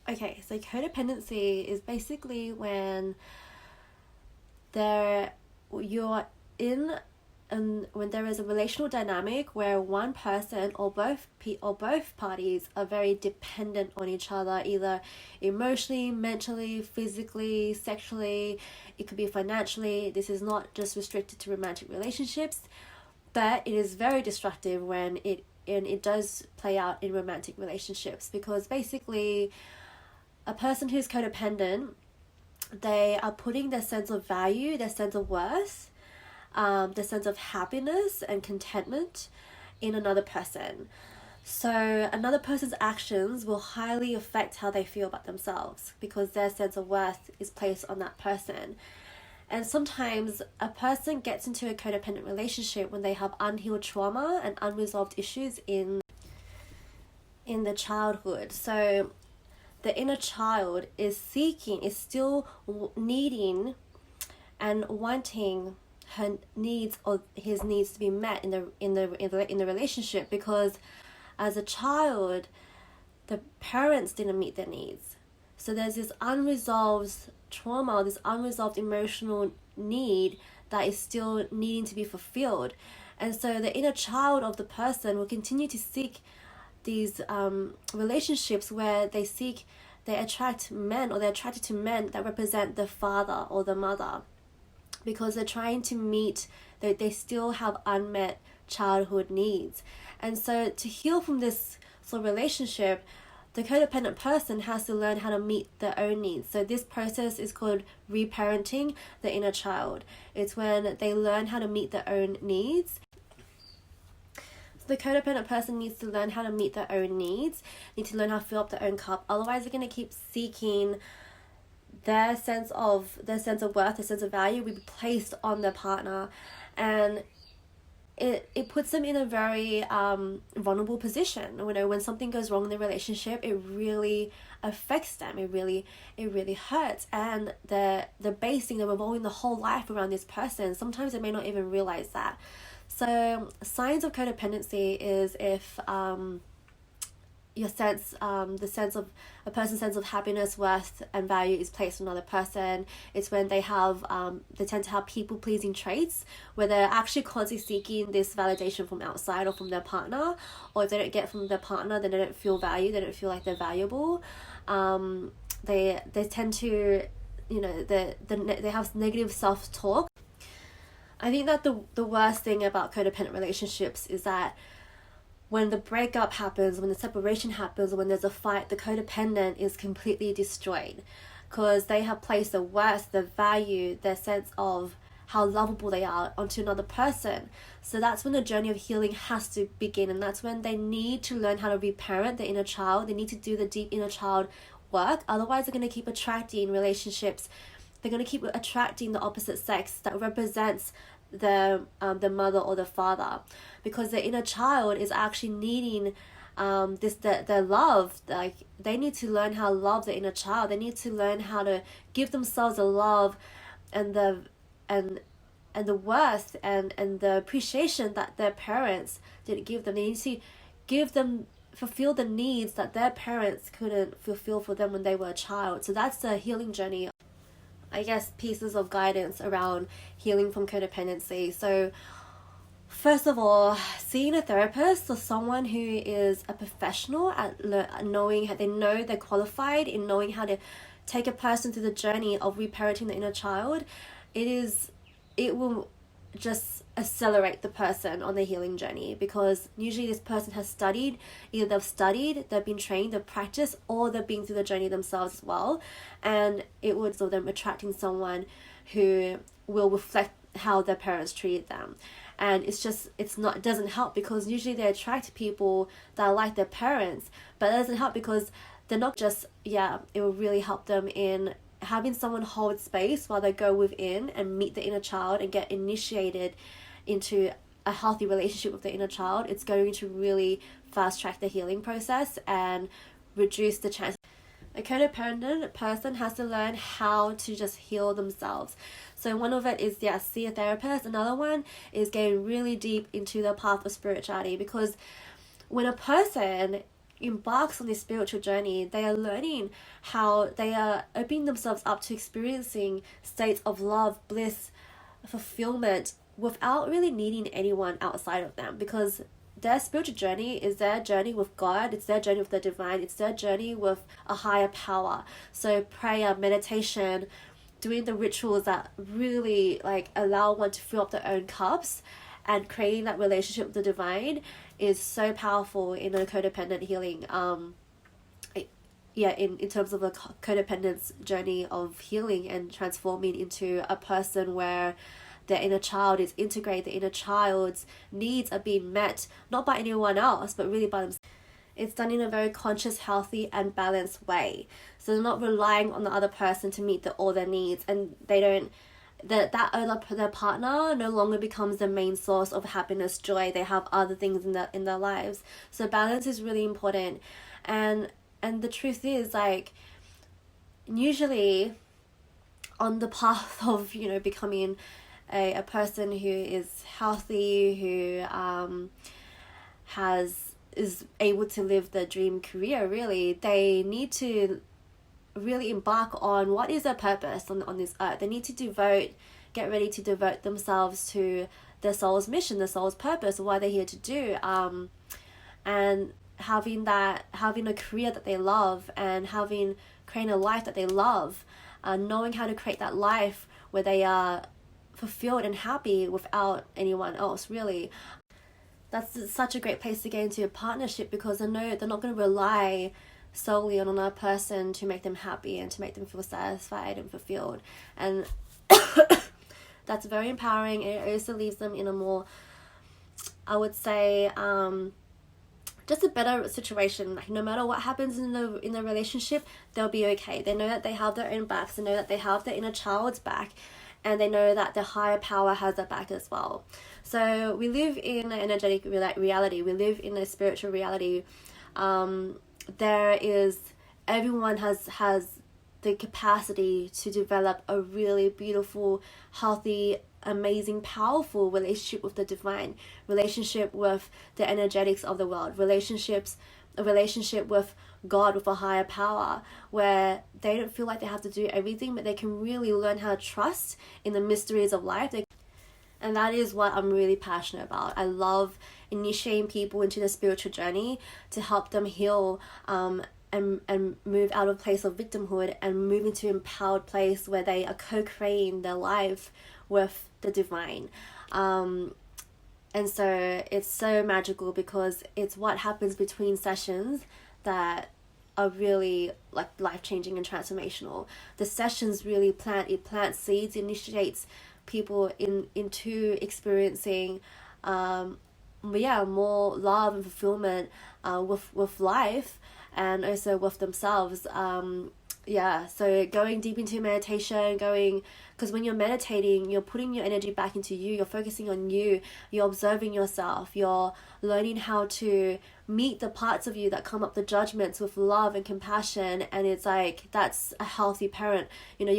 Okay, so codependency is basically when you're in and when there is a relational dynamic where one person or both parties are very dependent on each other, either emotionally, mentally, physically, sexually. It could be financially. This is not just restricted to romantic relationships, but it is very destructive when it does play out in romantic relationships, because basically a person who's codependent, they are putting their sense of value, their sense of worth, their sense of happiness and contentment in another person. So another person's actions will highly affect how they feel about themselves, because their sense of worth is placed on that person. And sometimes a person gets into a codependent relationship when they have unhealed trauma and unresolved issues in the childhood. So the inner child is still needing and wanting her needs or his needs to be met in the relationship, because as a child the parents didn't meet their needs. So there's this unresolved trauma, this unresolved emotional need that is still needing to be fulfilled. And so the inner child of the person will continue to seek these relationships where they attract men, or they're attracted to men that represent the father or the mother, because they're trying to meet, they still have unmet childhood needs. And so to heal from this sort of relationship, the codependent person has to learn how to meet their own needs. So this process is called reparenting the inner child. It's when they learn how to meet their own needs. So the codependent person needs to learn how to meet their own needs, need to learn how to fill up their own cup. Otherwise, they're going to keep seeking their sense of worth, their sense of value will be placed on their partner, and it puts them in a very vulnerable position. You know, when something goes wrong in the relationship, it really affects them. It really hurts, and they're revolving the whole life around this person. Sometimes they may not even realize that. So signs of codependency is if the sense of a person's sense of happiness, worth, and value is placed on another person. It's when they tend to have people pleasing traits, where they're actually constantly seeking this validation from outside or from their partner, or if they don't get from their partner, then they don't feel valued, they don't feel like they're valuable. They tend to, they have negative self-talk. I think that the worst thing about codependent relationships is that when the breakup happens, when the separation happens, when there's a fight, the codependent is completely destroyed, because they have placed their worth, their value, their sense of how lovable they are onto another person. So that's when the journey of healing has to begin, and that's when they need to learn how to reparent the inner child. They need to do the deep inner child work. Otherwise, they're going to keep attracting relationships. They're going to keep attracting the opposite sex that represents the mother or the father, because the inner child is actually needing their love. Like, they need to learn how to love the inner child. They need to learn how to give themselves the love and the worth and the appreciation that their parents didn't give them. They need to fulfill the needs that their parents couldn't fulfill for them when they were a child. So that's the healing journey. I guess pieces of guidance around healing from codependency. So first of all, seeing a therapist or someone who is a professional at knowing how they're qualified in knowing how to take a person through the journey of reparenting the inner child, it will just accelerate the person on the healing journey, because usually this person has studied, they've been trained, they've practiced, or they've been through the journey themselves as well, and it would sort of them attracting someone who will reflect how their parents treated them. And it doesn't help, because usually they attract people that are like their parents, but it doesn't help because they're not just, it will really help them in having someone hold space while they go within and meet the inner child and get initiated into a healthy relationship with the inner child. It's going to really fast track the healing process and reduce the chance. A codependent person has to learn how to just heal themselves. So one of it is, see a therapist. Another one is getting really deep into the path of spirituality, because when a person embarks on this spiritual journey, they are learning how they are opening themselves up to experiencing states of love, bliss, fulfillment without really needing anyone outside of them, because their spiritual journey is their journey with God, it's their journey with the divine, it's their journey with a higher power. So prayer, meditation, doing the rituals that really like allow one to fill up their own cups and creating that relationship with the divine is so powerful in a codependent healing. In terms of a codependence journey of healing and transforming into a person where the inner child is integrated, the inner child's needs are being met, not by anyone else, but really by themselves. It's done in a very conscious, healthy, and balanced way. So they're not relying on the other person to meet all their needs, and they don't. Their partner no longer becomes the main source of happiness, joy. They have other things in their lives. So balance is really important, and the truth is, like, usually on the path of becoming a person who is healthy, who is able to live the dream career, really, they need to really embark on what is their purpose on this earth. They need to get ready to devote themselves to their soul's mission, their soul's purpose, what they're here to do, and having a career that they love, and creating a life that they love, knowing how to create that life where they are fulfilled and happy without anyone else, really. That's such a great place to get into a partnership, because they know they're not going to rely solely on another person to make them happy and to make them feel satisfied and fulfilled. And that's very empowering. It also leaves them in a more, I would say, just a better situation. Like, no matter what happens in the relationship, they'll be okay. They know that they have their own backs. They know that they have their inner child's back, and they know that the higher power has their back as well. So we live in an energetic reality. We live in a spiritual reality. Everyone has the capacity to develop a really beautiful, healthy, amazing, powerful relationship with the divine, relationship with the energetics of the world, a relationship with God, with a higher power, where they don't feel like they have to do everything, but they can really learn how to trust in the mysteries of life. And that is what I'm really passionate about. I love initiating people into the spiritual journey to help them heal, and move out of a place of victimhood and move into an empowered place where they are co-creating their life with the divine. And so it's so magical, because it's what happens between sessions that are really like life-changing and transformational. The sessions really plant seeds, initiates people into experiencing more love and fulfillment with life, and also with themselves. So going deep into meditation, because when you're meditating, you're putting your energy back into you, you're focusing on you, you're observing yourself, you're learning how to meet the parts of you that come up, the judgments, with love and compassion. And it's like, that's a healthy parent. You gotta